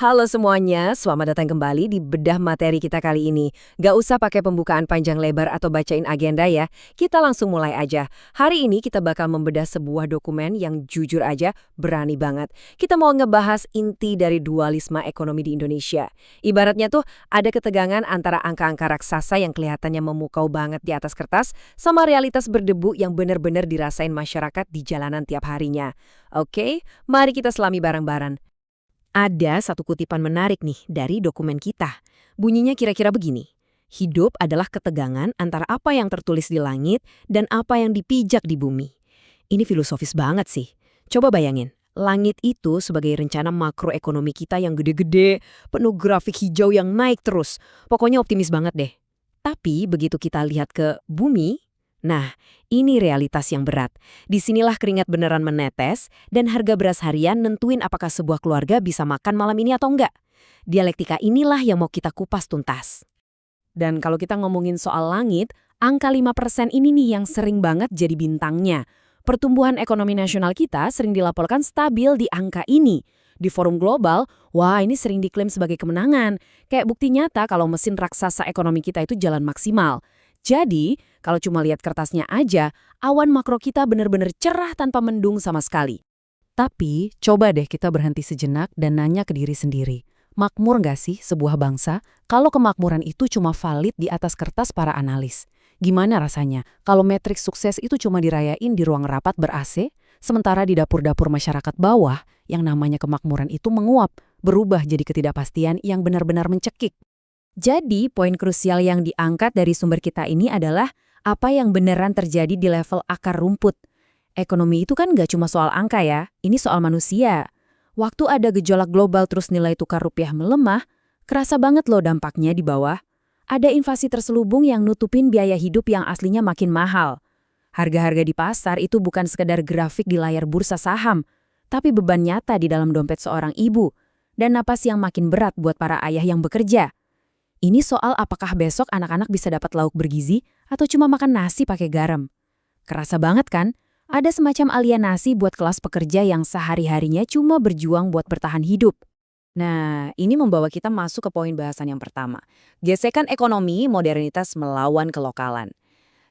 Halo semuanya, selamat datang kembali di bedah materi kita kali ini. Gak usah pakai pembukaan panjang lebar atau bacain agenda ya, kita langsung mulai aja. Hari ini kita bakal membedah sebuah dokumen yang jujur aja berani banget. Kita mau ngebahas inti dari dualisme ekonomi di Indonesia. Ibaratnya tuh ada ketegangan antara angka-angka raksasa yang kelihatannya memukau banget di atas kertas sama realitas berdebu yang benar-benar dirasain masyarakat di jalanan tiap harinya. Oke, mari kita selami bareng-bareng. Ada satu kutipan menarik nih dari dokumen kita. Bunyinya kira-kira begini. Hidup adalah ketegangan antara apa yang tertulis di langit dan apa yang dipijak di bumi. Ini filosofis banget sih. Coba bayangin, langit itu sebagai rencana makroekonomi kita yang gede-gede, penuh grafik hijau yang naik terus. Pokoknya optimis banget deh. Tapi begitu kita lihat ke bumi, nah, ini realitas yang berat. Disinilah keringat beneran menetes, dan harga beras harian nentuin apakah sebuah keluarga bisa makan malam ini atau enggak. Dialektika inilah yang mau kita kupas tuntas. Dan kalau kita ngomongin soal langit, angka 5% ini nih yang sering banget jadi bintangnya. Pertumbuhan ekonomi nasional kita sering dilaporkan stabil di angka ini. Di forum global, wah ini sering diklaim sebagai kemenangan. Kayak bukti nyata kalau mesin raksasa ekonomi kita itu jalan maksimal. Jadi, kalau cuma lihat kertasnya aja, awan makro kita benar-benar cerah tanpa mendung sama sekali. Tapi, coba deh kita berhenti sejenak dan nanya ke diri sendiri. Makmur nggak sih sebuah bangsa kalau kemakmuran itu cuma valid di atas kertas para analis? Gimana rasanya kalau metrik sukses itu cuma dirayain di ruang rapat ber-AC, sementara di dapur-dapur masyarakat bawah yang namanya kemakmuran itu menguap, berubah jadi ketidakpastian yang benar-benar mencekik. Jadi, poin krusial yang diangkat dari sumber kita ini adalah apa yang beneran terjadi di level akar rumput. Ekonomi itu kan nggak cuma soal angka ya, ini soal manusia. Waktu ada gejolak global terus nilai tukar rupiah melemah, kerasa banget loh dampaknya di bawah. Ada invasi terselubung yang nutupin biaya hidup yang aslinya makin mahal. Harga-harga di pasar itu bukan sekedar grafik di layar bursa saham, tapi beban nyata di dalam dompet seorang ibu, dan napas yang makin berat buat para ayah yang bekerja. Ini soal apakah besok anak-anak bisa dapat lauk bergizi atau cuma makan nasi pakai garam. Kerasa banget kan? Ada semacam alienasi buat kelas pekerja yang sehari-harinya cuma berjuang buat bertahan hidup. Nah, ini membawa kita masuk ke poin bahasan yang pertama. Gesekan ekonomi modernitas melawan kelokalan.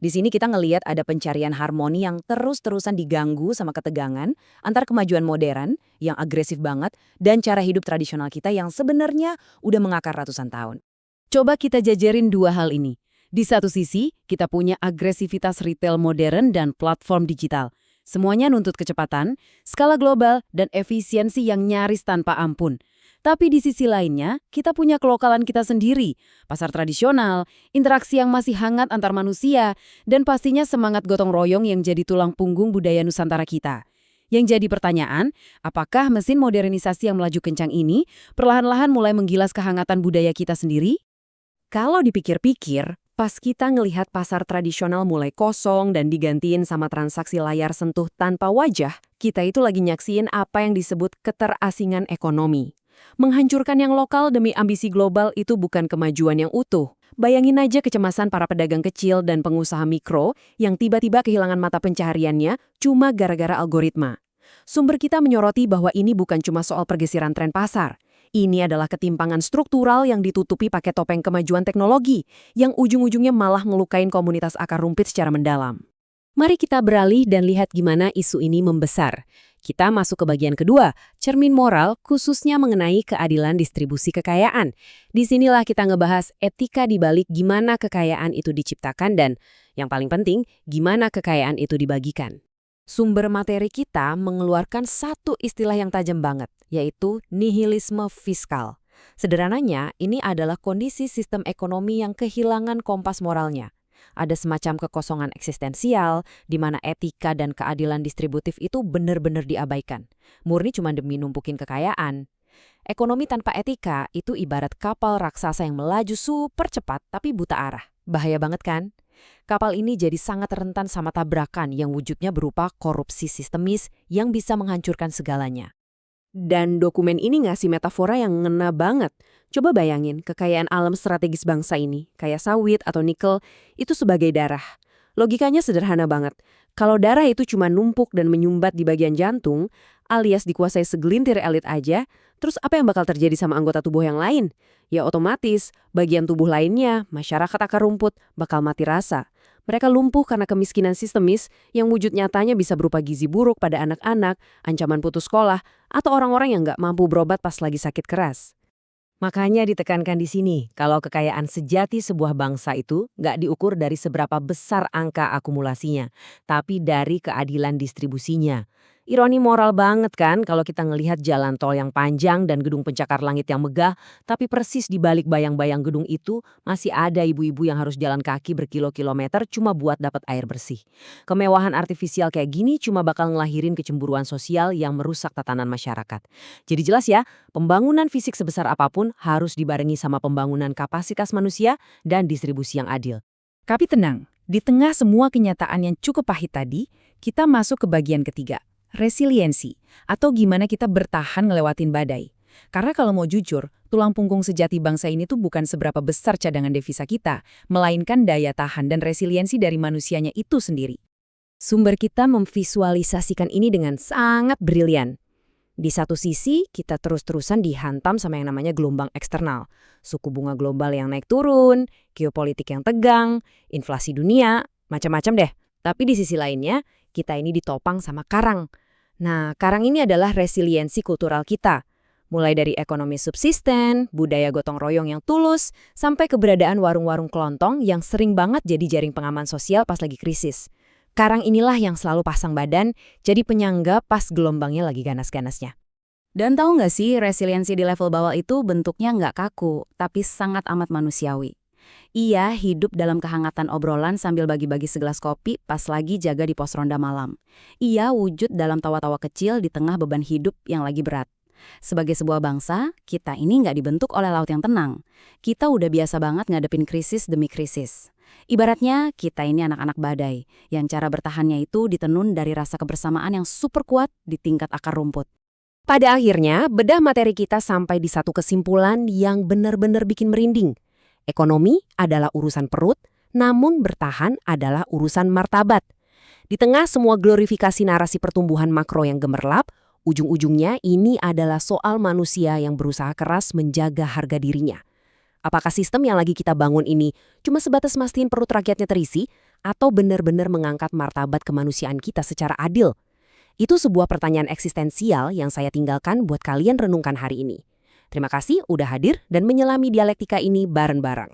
Di sini kita ngelihat ada pencarian harmoni yang terus-terusan diganggu sama ketegangan antar kemajuan modern yang agresif banget dan cara hidup tradisional kita yang sebenarnya udah mengakar ratusan tahun. Coba kita jajarin dua hal ini. Di satu sisi, kita punya agresivitas retail modern dan platform digital. Semuanya nuntut kecepatan, skala global, dan efisiensi yang nyaris tanpa ampun. Tapi di sisi lainnya, kita punya kelokalan kita sendiri, pasar tradisional, interaksi yang masih hangat antar manusia, dan pastinya semangat gotong royong yang jadi tulang punggung budaya Nusantara kita. Yang jadi pertanyaan, apakah mesin modernisasi yang melaju kencang ini perlahan-lahan mulai menggilas kehangatan budaya kita sendiri? Kalau dipikir-pikir, pas kita ngelihat pasar tradisional mulai kosong dan digantiin sama transaksi layar sentuh tanpa wajah, kita itu lagi nyaksiin apa yang disebut keterasingan ekonomi. Menghancurkan yang lokal demi ambisi global itu bukan kemajuan yang utuh. Bayangin aja kecemasan para pedagang kecil dan pengusaha mikro yang tiba-tiba kehilangan mata pencahariannya cuma gara-gara algoritma. Sumber kita menyoroti bahwa ini bukan cuma soal pergeseran tren pasar. Ini adalah ketimpangan struktural yang ditutupi pakai topeng kemajuan teknologi, yang ujung-ujungnya malah ngelukain komunitas akar rumput secara mendalam. Mari kita beralih dan lihat gimana isu ini membesar. Kita masuk ke bagian kedua, cermin moral khususnya mengenai keadilan distribusi kekayaan. Disinilah kita ngebahas etika di balik gimana kekayaan itu diciptakan dan, yang paling penting, gimana kekayaan itu dibagikan. Sumber materi kita mengeluarkan satu istilah yang tajam banget, yaitu nihilisme fiskal. Sederhananya, ini adalah kondisi sistem ekonomi yang kehilangan kompas moralnya. Ada semacam kekosongan eksistensial, di mana etika dan keadilan distributif itu benar-benar diabaikan. Murni cuma demi numpukin kekayaan. Ekonomi tanpa etika itu ibarat kapal raksasa yang melaju super cepat tapi buta arah. Bahaya banget kan? Kapal ini jadi sangat rentan sama tabrakan yang wujudnya berupa korupsi sistemis yang bisa menghancurkan segalanya. Dan dokumen ini ngasih metafora yang ngena banget. Coba bayangin kekayaan alam strategis bangsa ini, kayak sawit atau nikel, itu sebagai darah. Logikanya sederhana banget. Kalau darah itu cuma numpuk dan menyumbat di bagian jantung, alias dikuasai segelintir elit aja, terus apa yang bakal terjadi sama anggota tubuh yang lain? Ya otomatis, bagian tubuh lainnya, masyarakat akar rumput, bakal mati rasa. Mereka lumpuh karena kemiskinan sistemis yang wujud nyatanya bisa berupa gizi buruk pada anak-anak, ancaman putus sekolah, atau orang-orang yang nggak mampu berobat pas lagi sakit keras. Makanya ditekankan di sini, kalau kekayaan sejati sebuah bangsa itu nggak diukur dari seberapa besar angka akumulasinya, tapi dari keadilan distribusinya. Ironi moral banget kan kalau kita ngelihat jalan tol yang panjang dan gedung pencakar langit yang megah, tapi persis di balik bayang-bayang gedung itu masih ada ibu-ibu yang harus jalan kaki berkilo-kilometer cuma buat dapat air bersih. Kemewahan artifisial kayak gini cuma bakal ngelahirin kecemburuan sosial yang merusak tatanan masyarakat. Jadi jelas ya, pembangunan fisik sebesar apapun harus dibarengi sama pembangunan kapasitas manusia dan distribusi yang adil. Tapi tenang, di tengah semua kenyataan yang cukup pahit tadi, kita masuk ke bagian ketiga, resiliensi, atau gimana kita bertahan ngelewatin badai. Karena kalau mau jujur, tulang punggung sejati bangsa ini tuh bukan seberapa besar cadangan devisa kita, melainkan daya tahan dan resiliensi dari manusianya itu sendiri. Sumber kita memvisualisasikan ini dengan sangat brilian. Di satu sisi, kita terus-terusan dihantam sama yang namanya gelombang eksternal. Suku bunga global yang naik turun, geopolitik yang tegang, inflasi dunia, macam-macam deh. Tapi di sisi lainnya, kita ini ditopang sama karang. Nah, karang ini adalah resiliensi kultural kita. Mulai dari ekonomi subsisten, budaya gotong royong yang tulus, sampai keberadaan warung-warung kelontong yang sering banget jadi jaring pengaman sosial pas lagi krisis. Karang inilah yang selalu pasang badan, jadi penyangga pas gelombangnya lagi ganas-ganasnya. Dan tahu nggak sih, resiliensi di level bawah itu bentuknya nggak kaku, tapi sangat amat manusiawi. Ia hidup dalam kehangatan obrolan sambil bagi-bagi segelas kopi pas lagi jaga di pos ronda malam. Ia wujud dalam tawa-tawa kecil di tengah beban hidup yang lagi berat. Sebagai sebuah bangsa, kita ini nggak dibentuk oleh laut yang tenang. Kita udah biasa banget ngadepin krisis demi krisis. Ibaratnya, kita ini anak-anak badai, yang cara bertahannya itu ditenun dari rasa kebersamaan yang super kuat di tingkat akar rumput. Pada akhirnya, bedah materi kita sampai di satu kesimpulan yang benar-benar bikin merinding. Ekonomi adalah urusan perut, namun bertahan adalah urusan martabat. Di tengah semua glorifikasi narasi pertumbuhan makro yang gemerlap, ujung-ujungnya ini adalah soal manusia yang berusaha keras menjaga harga dirinya. Apakah sistem yang lagi kita bangun ini cuma sebatas mastiin perut rakyatnya terisi, atau benar-benar mengangkat martabat kemanusiaan kita secara adil? Itu sebuah pertanyaan eksistensial yang saya tinggalkan buat kalian renungkan hari ini. Terima kasih udah hadir dan menyelami dialektika ini bareng-bareng.